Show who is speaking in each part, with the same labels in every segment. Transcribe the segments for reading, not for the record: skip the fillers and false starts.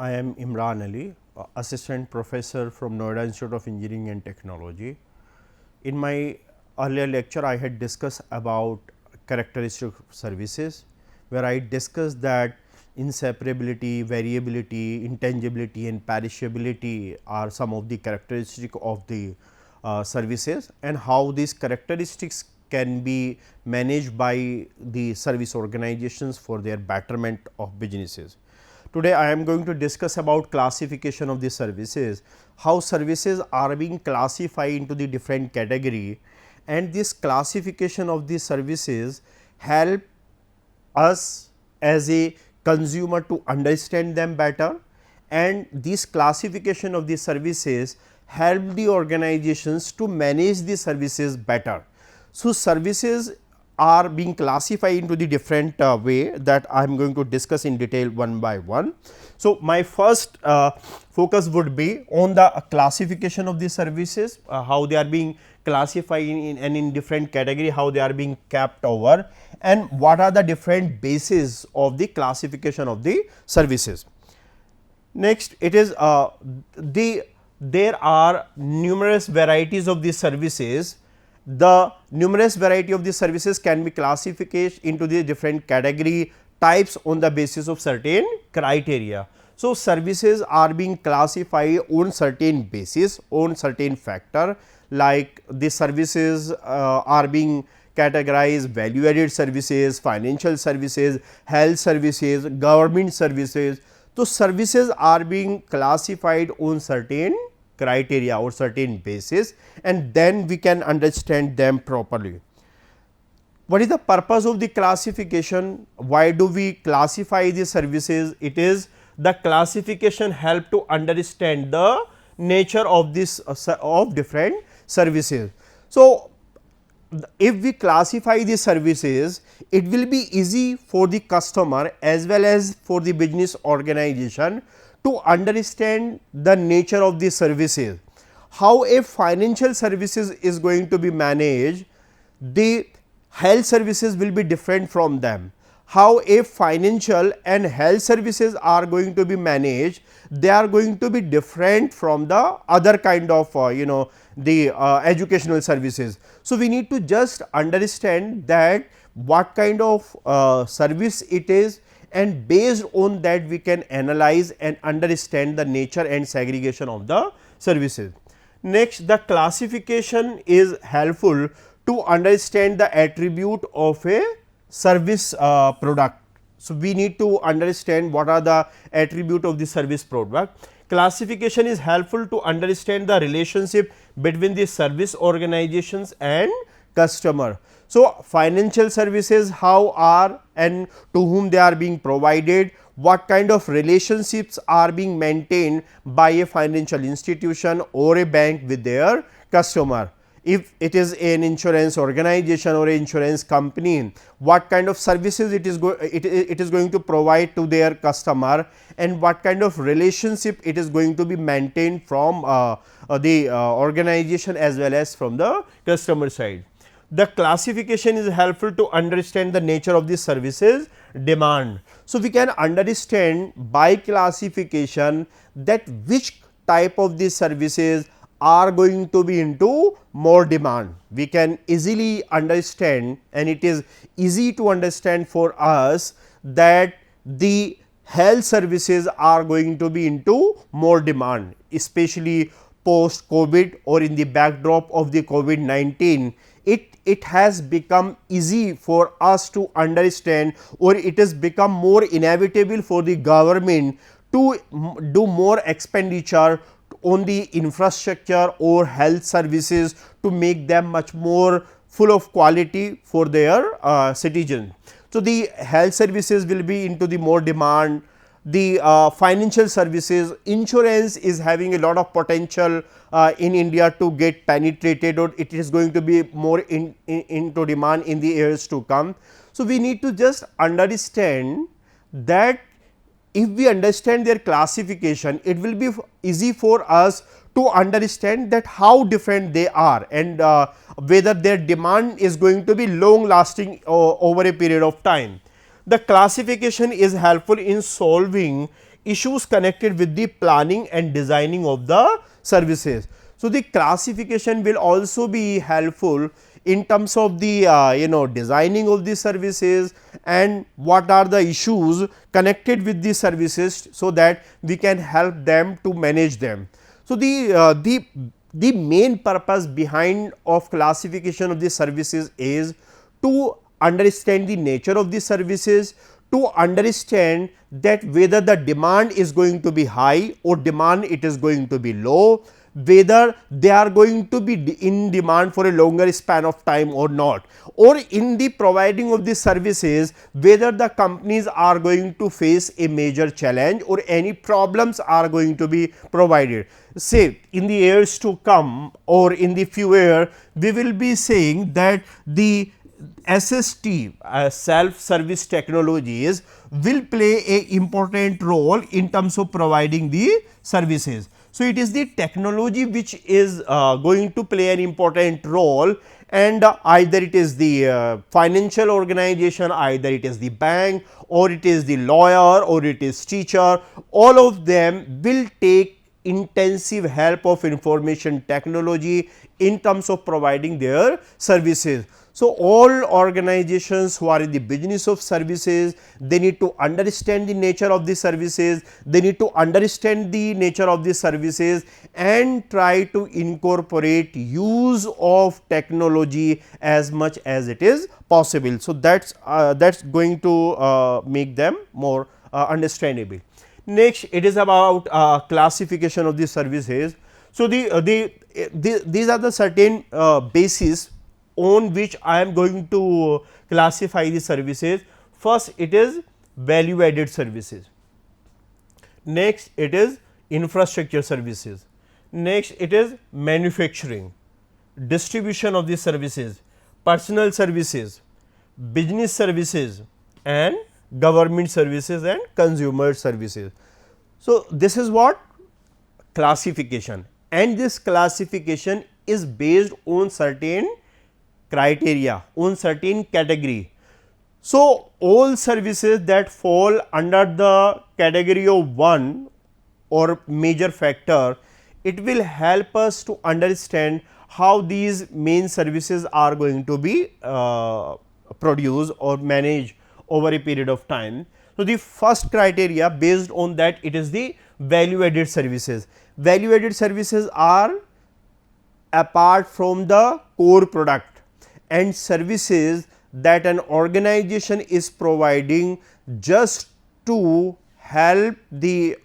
Speaker 1: I am Imran Ali, assistant professor from Noida Institute of Engineering and Technology. In my earlier lecture, I had discussed about characteristics of services, where I discussed that inseparability, variability, intangibility and perishability are some of the characteristics of the services, and how these characteristics can be managed by the service organizations for their betterment of businesses. Today, I am going to discuss about classification of the services, how services are being classified into the different category, and this classification of the services help us as a consumer to understand them better, and this classification of the services help the organizations to manage the services better. So, services are being classified into the different way that I am going to discuss in detail one by one. So, my first focus would be on the classification of the services, how they are being classified in different category, how they are being kept over, and what are the different bases of the classification of the services. Next, it is there are numerous varieties of these services. The numerous variety of these services can be classified into the different category types on the basis of certain criteria. So, services are being classified on certain basis, on certain factor, like the services are being categorized value added services, financial services, health services, government services. So, services are being classified on certain criteria or certain basis, and then we can understand them properly. What is the purpose of the classification? Why do we classify the services? It is the classification help to understand the nature of this of different services. So, if we classify the services, it will be easy for the customer as well as for the business organization to understand the nature of the services. How a financial services is going to be managed, the health services will be different from them. How a financial and health services are going to be managed, they are going to be different from the other kind of the educational services. So, we need to just understand that what kind of service it is, and based on that we can analyze and understand the nature and segregation of the services. Next, the classification is helpful to understand the attribute of a service product. So, we need to understand what are the attribute of the service product. Classification is helpful to understand the relationship between the service organizations and customer. So, financial services, how are and to whom they are being provided, what kind of relationships are being maintained by a financial institution or a bank with their customer. If it is an insurance organization or an insurance company, what kind of services it is going to provide to their customer, and what kind of relationship it is going to be maintained from the organization as well as from the customer side. The classification is helpful to understand the nature of the services demand. So, we can understand by classification that which type of these services are going to be into more demand. We can easily understand, and it is easy to understand for us that the health services are going to be into more demand, especially post COVID or in the backdrop of the COVID-19. It has become easy for us to understand, or it has become more inevitable for the government to do more expenditure on the infrastructure or health services to make them much more full of quality for their citizens. So, the health services will be into the more demand. The financial services, insurance is having a lot of potential in India to get penetrated, or it is going to be more into demand in the years to come. So, we need to just understand that if we understand their classification, it will be easy for us to understand that how different they are, and whether their demand is going to be long lasting over a period of time. The classification is helpful in solving issues connected with the planning and designing of the services. So, the classification will also be helpful in terms of the designing of the services and what are the issues connected with the services, so that we can help them to manage them. So, the main purpose behind of classification of the services is to understand the nature of the services, to understand that whether the demand is going to be high or demand it is going to be low, whether they are going to be in demand for a longer span of time or not, or in the providing of the services whether the companies are going to face a major challenge or any problems are going to be provided. Say in the years to come or in the few years, we will be saying that the SST self service technologies will play a important role in terms of providing the services. So, it is the technology which is going to play an important role, and either it is the financial organization, either it is the bank, or it is the lawyer, or it is teacher, all of them will take intensive help of information technology in terms of providing their services. So, all organizations who are in the business of services, they need to understand the nature of the services, they need to understand the nature of the services and try to incorporate use of technology as much as it is possible. So, that is going to make them more understandable. Next, it is about classification of the services. So, these are the certain bases on which I am going to classify the services. First, it is value added services. Next, it is infrastructure services. Next, it is manufacturing, distribution of the services, personal services, business services and government services and consumer services. So, this is what classification, and this classification is based on certain criteria, on certain category. So, all services that fall under the category of 1 or major factor, it will help us to understand how these main services are going to be produced or managed over a period of time. So, the first criteria based on that, it is the value added services. Value added services are apart from the core product and services that an organization is providing just to help the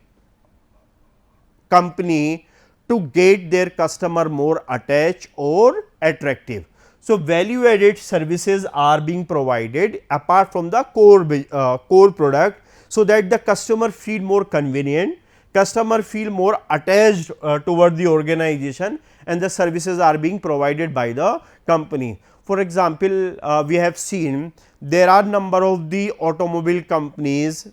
Speaker 1: company to get their customer more attached or attractive. So, value added services are being provided apart from the core product, so that the customer feel more convenient, customer feel more attached toward the organization, and the services are being provided by the company. For example, we have seen there are number of the automobile companies,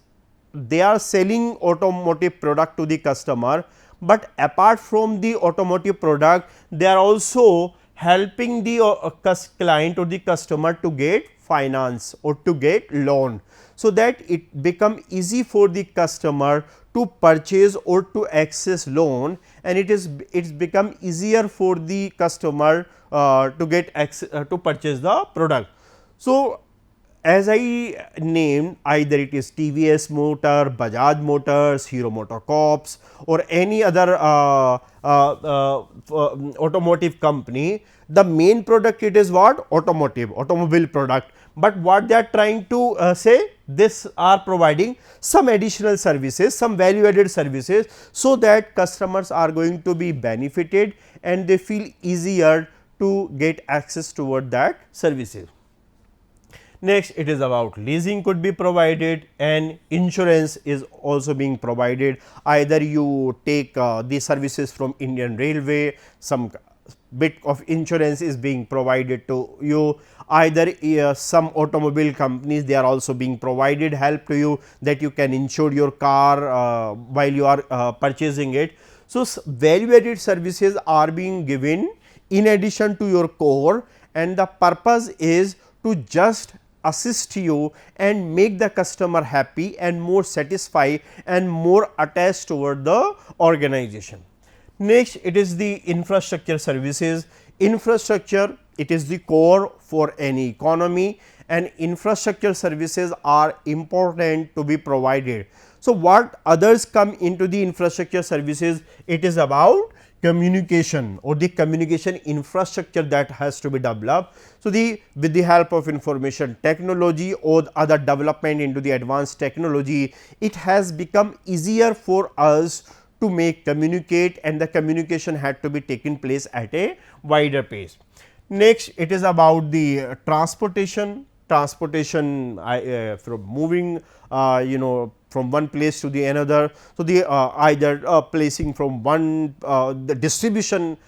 Speaker 1: they are selling automotive product to the customer, but apart from the automotive product, they are also helping the client or the customer to get finance or to get loan, so that it become easy for the customer to purchase or to access loan, and it's become easier for the customer to get access to purchase the product. So, as I named, either it is TVS Motor, Bajaj Motors, Hero MotoCorps or any other automotive company, the main product it is what? Automobile product, but what they are trying to say, this are providing some additional services, some value added services, so that customers are going to be benefited and they feel easier to get access toward that services. Next, it is about leasing could be provided, and insurance is also being provided. Either you take the services from Indian Railway, some bit of insurance is being provided to you, either some automobile companies, they are also being provided help to you that you can insure your car while you are purchasing it. So, value added services are being given in addition to your core, and the purpose is to just assist you and make the customer happy and more satisfied and more attached toward the organization. Next, it is the infrastructure services. Infrastructure, it is the core for any economy, and infrastructure services are important to be provided. So, what others come into the infrastructure services? It is about communication or the communication infrastructure that has to be developed. So, with the help of information technology or other development into the advanced technology, it has become easier for us to make communicate, and the communication had to be taken place at a wider pace. Next, it is about the transportation. Transportation from moving from one place to the another. So, the either placing from one the distribution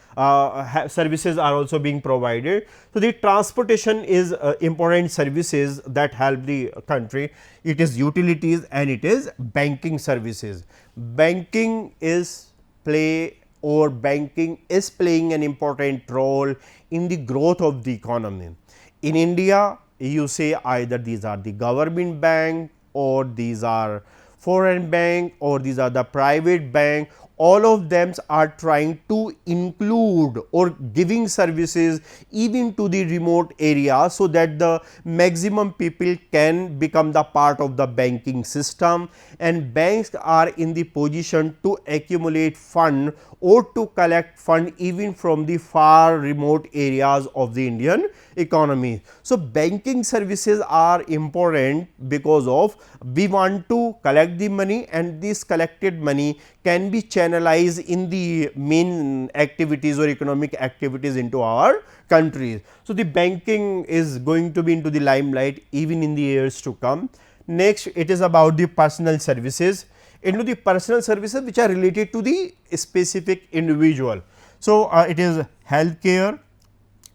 Speaker 1: services are also being provided. So, the transportation is important services that help the country. It is utilities and it is banking services. Banking is banking is playing an important role in the growth of the economy. In India, you say either these are the government bank or these are foreign bank or these are the private bank. All of them are trying to include or giving services even to the remote area, so that the maximum people can become the part of the banking system, and banks are in the position to accumulate fund or to collect fund even from the far remote areas of the Indian economy. So, banking services are important because of we want to collect the money, and this collected money can be channelized in the main activities or economic activities into our countries. So, the banking is going to be into the limelight even in the years to come. Next, it is about the personal services. Into the personal services which are related to the specific individual. So, it is healthcare,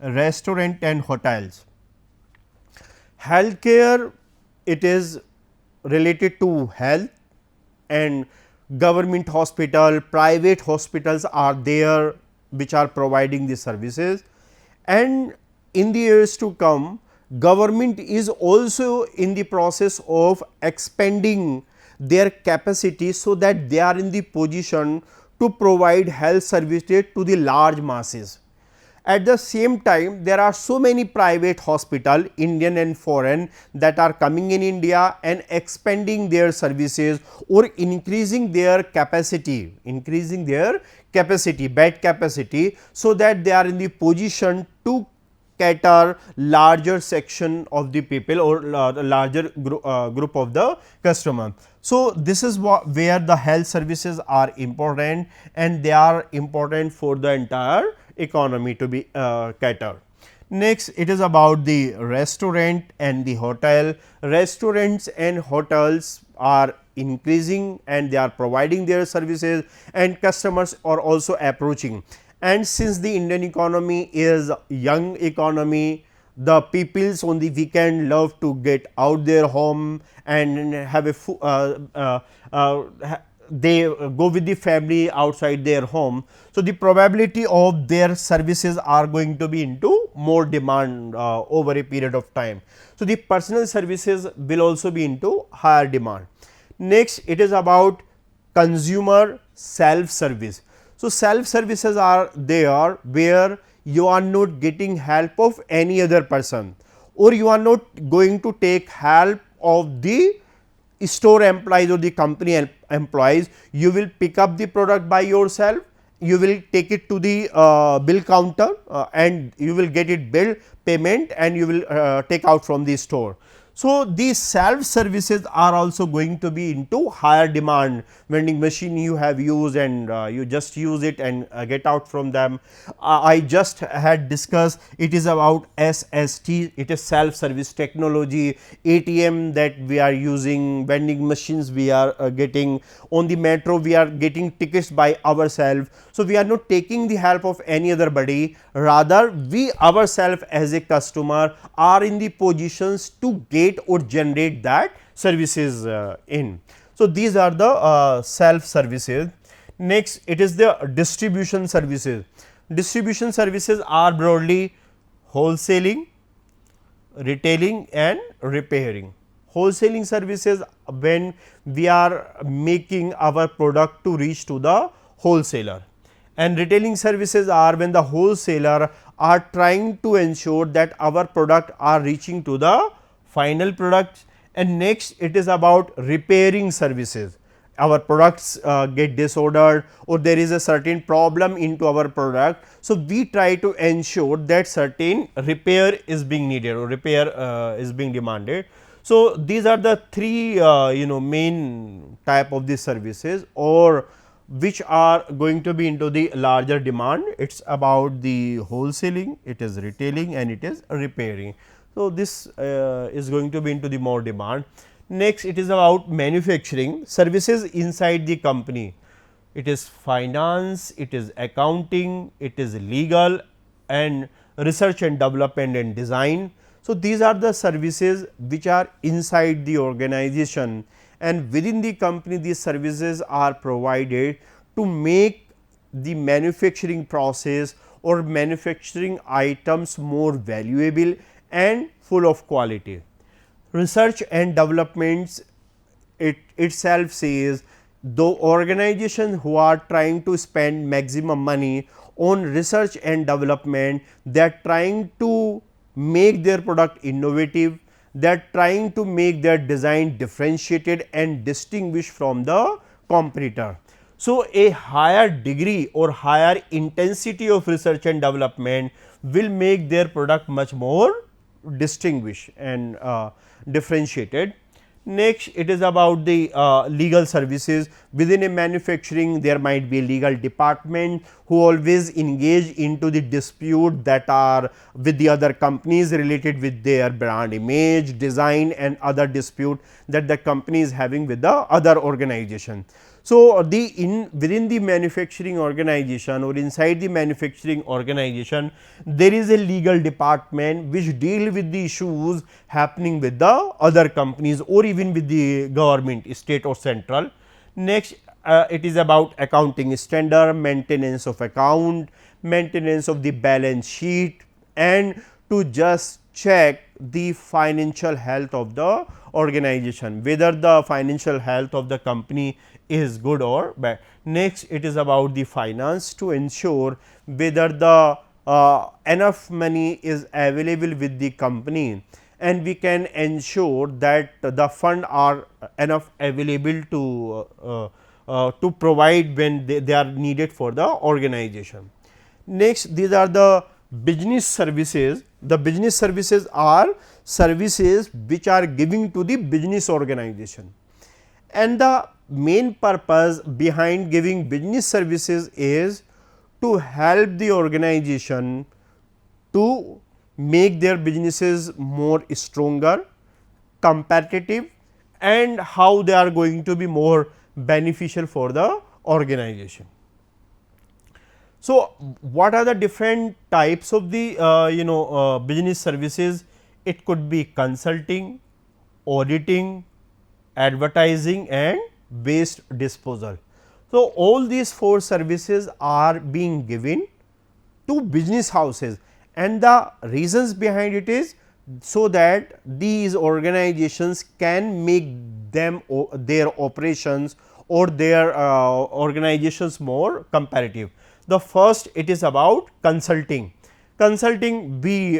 Speaker 1: restaurant and hotels. Healthcare, it is related to health, and government hospital, private hospitals are there which are providing the services, and in the years to come government is also in the process of expanding their capacity, so that they are in the position to provide health services to the large masses. At the same time, there are so many private hospital, Indian and foreign, that are coming in India and expanding their services or increasing their capacity, bed capacity, so that they are in the position to cater larger section of the people or larger group of the customer. So, this is where the health services are important, and they are important for the entire economy to be catered. Next, it is about the restaurant and the hotel. Restaurants and hotels are increasing and they are providing their services, and customers are also approaching. And since the Indian economy is young economy, the peoples on the weekend love to get out their home and have they go with the family outside their home. So, the probability of their services are going to be into more demand over a period of time. So, the personal services will also be into higher demand. Next, it is about consumer self service. So, self services are there where you are not getting help of any other person, or you are not going to take help of the store employees or the company employees. You will pick up the product by yourself, you will take it to the bill counter and you will get it bill payment, and you will take out from the store. So, these self services are also going to be into higher demand. Vending machine you have used and you just use it and get out from them. I just had discussed, it is about SST, it is self service technology, ATM that we are using, vending machines we are getting, on the metro we are getting tickets by ourselves. So, we are not taking the help of any other body, rather we ourselves as a customer are in the positions to get or generate that services in. So, these are the self services. Next, it is the distribution services. Distribution services are broadly wholesaling, retailing and repairing. Wholesaling services, when we are making our product to reach to the wholesaler, and retailing services are when the wholesaler are trying to ensure that our product are reaching to the final products. And next it is about repairing services. Our products get disordered or there is a certain problem into our product. So, we try to ensure that certain repair is being needed or repair is being demanded. So, these are the three main type of the services or which are going to be into the larger demand. It is about the wholesaling, it is retailing and it is repairing. So, this is going to be into the more demand. Next it is about manufacturing services inside the company. It is finance, it is accounting, it is legal and research and development and design. So, these are the services which are inside the organization, and within the company these services are provided to make the manufacturing process or manufacturing items more valuable and full of quality. Research and developments, it itself says the organizations who are trying to spend maximum money on research and development, they are trying to make their product innovative, they are trying to make their design differentiated and distinguished from the competitor. So, a higher degree or higher intensity of research and development will make their product much more distinguished and differentiated. Next it is about the legal services. Within a manufacturing there might be a legal department who always engage into the dispute that are with the other companies related with their brand image, design and other dispute that the company is having with the other organization. So, within the manufacturing organization or inside the manufacturing organization, there is a legal department which deal with the issues happening with the other companies or even with the government, state or central. Next it is about accounting standard, maintenance of account, maintenance of the balance sheet and to just check the financial health of the organization, whether the financial health of the company is good or bad. Next it is about the finance to ensure whether the enough money is available with the company and we can ensure that the fund are enough available to provide when they are needed for the organization. Next these are the business services. The business services are services which are giving to the business organization, and the main purpose behind giving business services is to help the organization to make their businesses more stronger, competitive and how they are going to be more beneficial for the organization. So, what are the different types of the business services? It could be consulting, auditing, advertising and waste disposal. So, all these four services are being given to business houses, and the reasons behind it is so that these organizations can make them their operations or their organizations more competitive. The first, it is about consulting. Consulting, we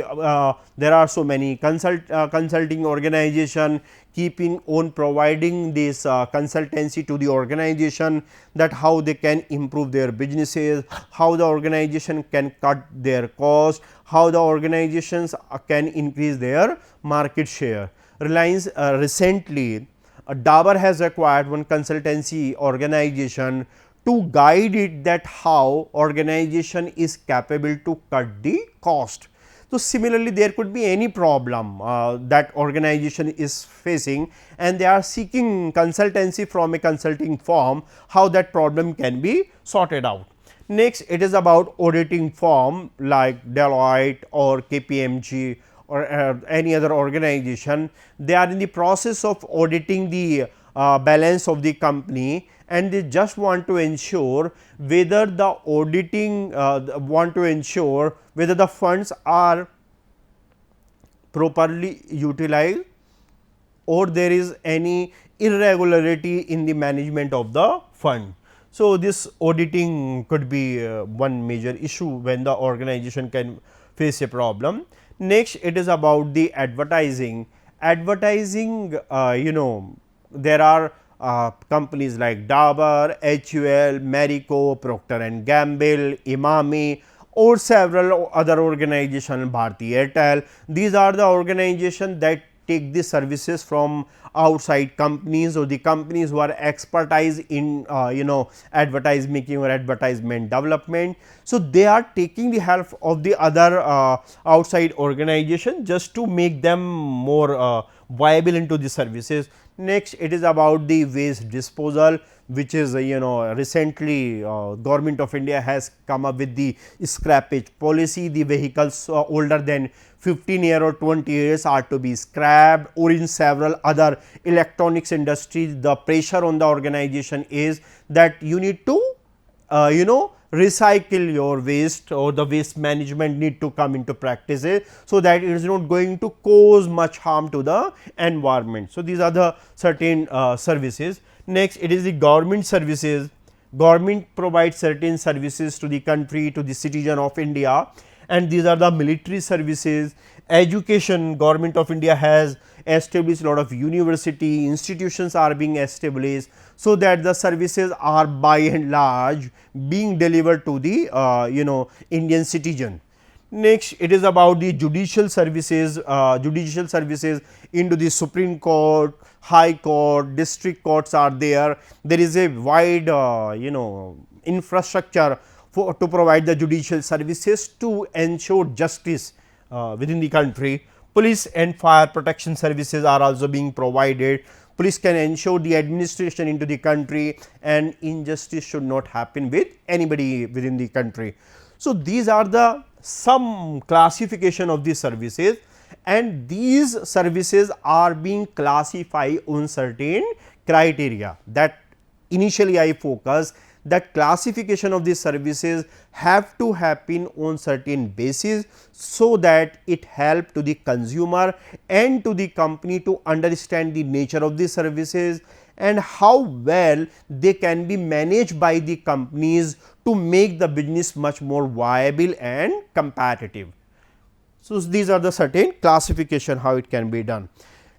Speaker 1: there are so many consulting organization keeping on providing this consultancy to the organization, that how they can improve their businesses, how the organization can cut their cost, how the organizations can increase their market share. Reliance recently Dabur has acquired one consultancy organization to guide it that how organization is capable to cut the cost. So, similarly there could be any problem that organization is facing and they are seeking consultancy from a consulting firm, how that problem can be sorted out. Next it is about auditing firm like Deloitte or KPMG or any other organization. They are in the process of auditing the balance of the company, and they just want to ensure whether the auditing want to ensure whether the funds are properly utilized or there is any irregularity in the management of the fund. So, this auditing could be one major issue when the organization can face a problem. Next, it is about the advertising. Advertising, there are companies like Dabur, HUL, Marico, Procter and Gamble, Imami or several other organizations, Bharti Airtel. These are the organizations that take the services from outside companies or the companies who are expertise in advertise making or advertisement development. So, they are taking the help of the other outside organization just to make them more viable into the services. Next, it is about the waste disposal, which is recently government of India has come up with the scrappage policy. The vehicles older than 15 years or 20 years are to be scrapped, or in several other electronics industries the pressure on the organization is that you need to recycle your waste, or the waste management need to come into practices, so that it is not going to cause much harm to the environment. So, these are the certain services. Next, it is the government services. Government provides certain services to the country, to the citizen of India, and these are the military services. Education, government of India has established a lot of university, institutions are being established, so that the services are by and large being delivered to the Indian citizen. Next, it is about the judicial services, into the Supreme Court, High Court, district courts are there. There is a wide infrastructure to provide the judicial services to ensure justice within the country. Police and fire protection services are also being provided. Police can ensure the administration into the country, and injustice should not happen with anybody within the country. So, these are the some classification of the services, and these services are being classified on certain criteria that initially I focus, that classification of these services have to happen on certain basis, so that it help to the consumer and to the company to understand the nature of the services and how well they can be managed by the companies to make the business much more viable and competitive. So, these are the certain classification how it can be done.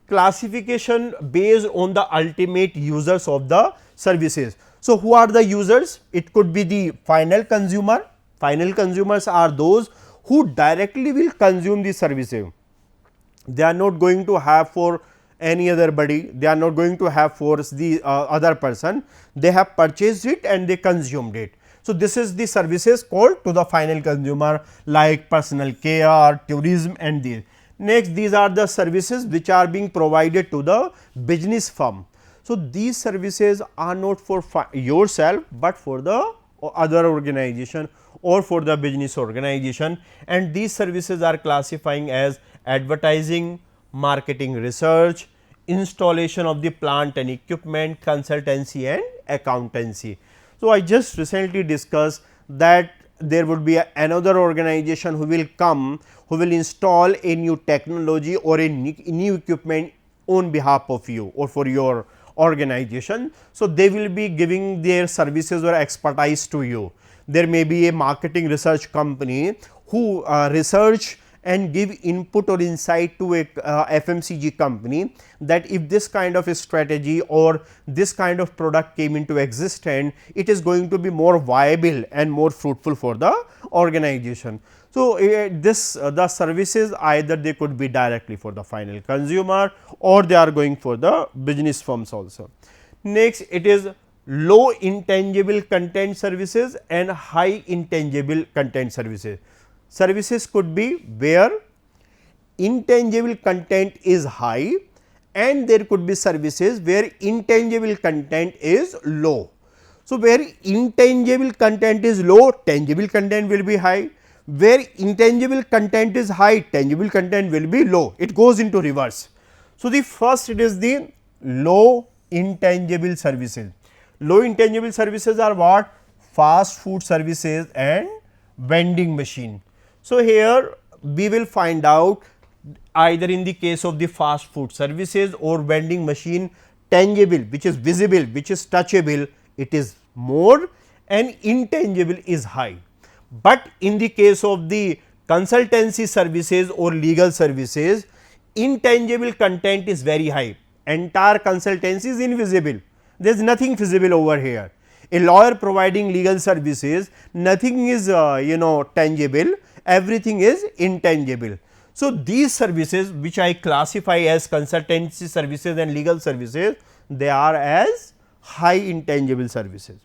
Speaker 1: Classification based on the ultimate users of the services. So, who are the users? It could be the final consumer. Final consumers are those who directly will consume the services. They are not going to have for any other body, they are not going to have for the other person, they have purchased it and they consumed it. So, this is the services called to the final consumer, like personal care, tourism and these. Next, these are the services which are being provided to the business firm. So, these services are not for yourself, but for the other organization or for the business organization, and these services are classifying as advertising, marketing research, installation of the plant and equipment, consultancy and accountancy. So, I just recently discussed that there would be another organization who will come, who will install a new technology or a new equipment on behalf of you or for your organization. So, they will be giving their services or expertise to you. There may be a marketing research company who research and give input or insight to a FMCG company, that if this kind of a strategy or this kind of product came into existence, it is going to be more viable and more fruitful for the organization. So, the services either they could be directly for the final consumer or they are going for the business firms also. Next, it is low intangible content services and high intangible content services. Services could be where intangible content is high, and there could be services where intangible content is low. So, where intangible content is low, tangible content will be high. Where intangible content is high, tangible content will be low. It goes into reverse. So, the first it is the low intangible services. Low intangible services are what? Fast food services and vending machine. So, here we will find out either in the case of the fast food services or vending machine, tangible, which is visible, which is touchable, it is more, and intangible is high. But in the case of the consultancy services or legal services, intangible content is very high. Entire consultancy is invisible. There is nothing visible over here. A lawyer providing legal services, nothing is tangible, everything is intangible. So, these services which I classify as consultancy services and legal services, they are as high intangible services.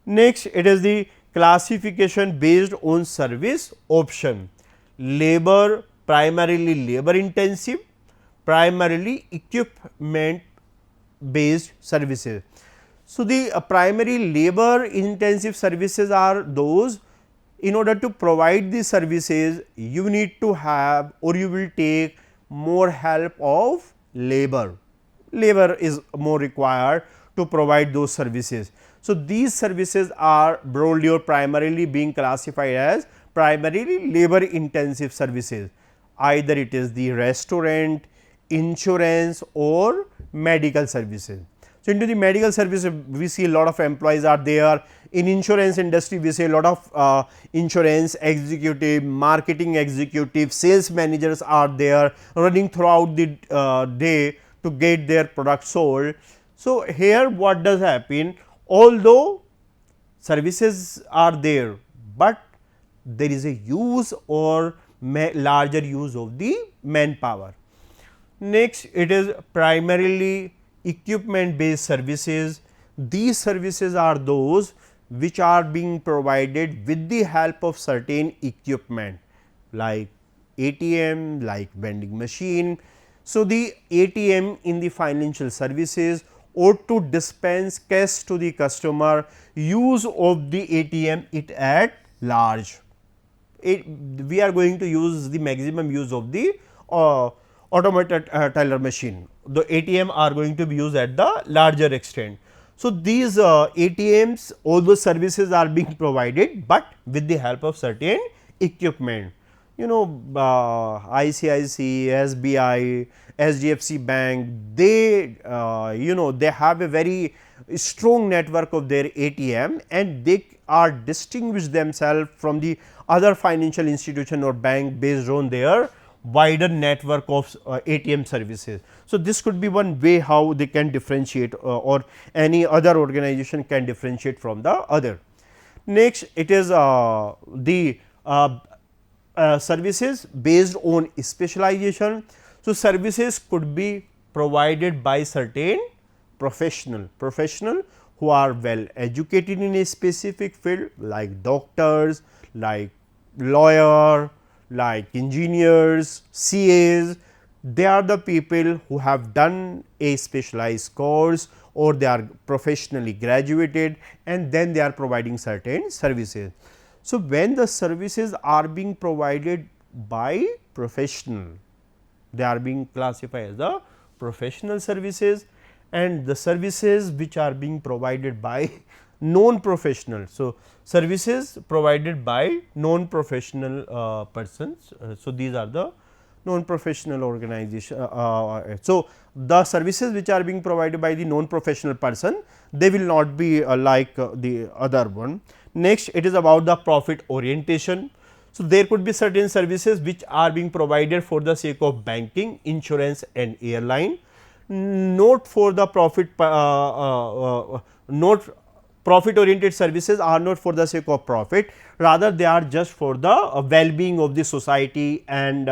Speaker 1: Next, it is the classification based on service option. Labor, primarily labor intensive, primarily equipment based services. So, the primary labor intensive services are those, in order to provide these services you need to have or you will take more help of labor. Labor is more required to provide those services. So, these services are broadly or primarily being classified as primarily labor intensive services, either it is the restaurant, insurance or medical services. So, into the medical services we see a lot of employees are there. In insurance industry we see a lot of insurance executive, marketing executive, sales managers are there running throughout the day to get their product sold. So, here what does happen, although services are there, but there is a use or larger use of the manpower. Next, it is primarily equipment based services. These services are those which are being provided with the help of certain equipment like ATM, like vending machine. So, the ATM in the financial services or to dispense cash to the customer, use of the ATM it at large. We are going to use the maximum use of the automated teller machine. The ATM are going to be used at the larger extent. So, these ATMs, all those services are being provided, but with the help of certain equipment. ICICI, SBI, SDFC Bank, they they have a very strong network of their ATM and they are distinguished themselves from the other financial institution or bank based on their wider network of ATM services. So, this could be one way how they can differentiate or any other organization can differentiate from the other. Next, it is the services based on specialization. So, services could be provided by certain professional who are well educated in a specific field like doctors, like lawyer, like engineers, CAs. They are the people who have done a specialized course or they are professionally graduated and then they are providing certain services. So, when the services are being provided by professional, they are being classified as the professional services, and the services which are being provided by non-professional. So, services provided by non-professional persons. So, these are the non-professional organization. So, the services which are being provided by the non-professional person, they will not be like the other one. Next, it is about the profit orientation. So, there could be certain services which are being provided for the sake of banking, insurance and airline, not for the profit, not profit oriented services are not for the sake of profit, rather they are just for the well being of the society and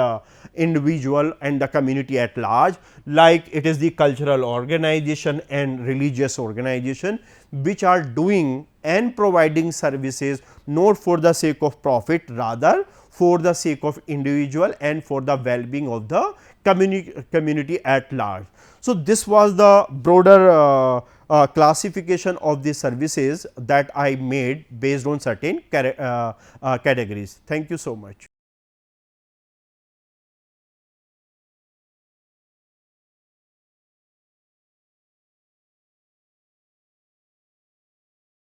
Speaker 1: individual and the community at large, like it is the cultural organization and religious organization which are doing and providing services not for the sake of profit, rather for the sake of individual and for the well being of the community at large. So, this was the broader classification of the services that I made based on certain categories. Thank you so much.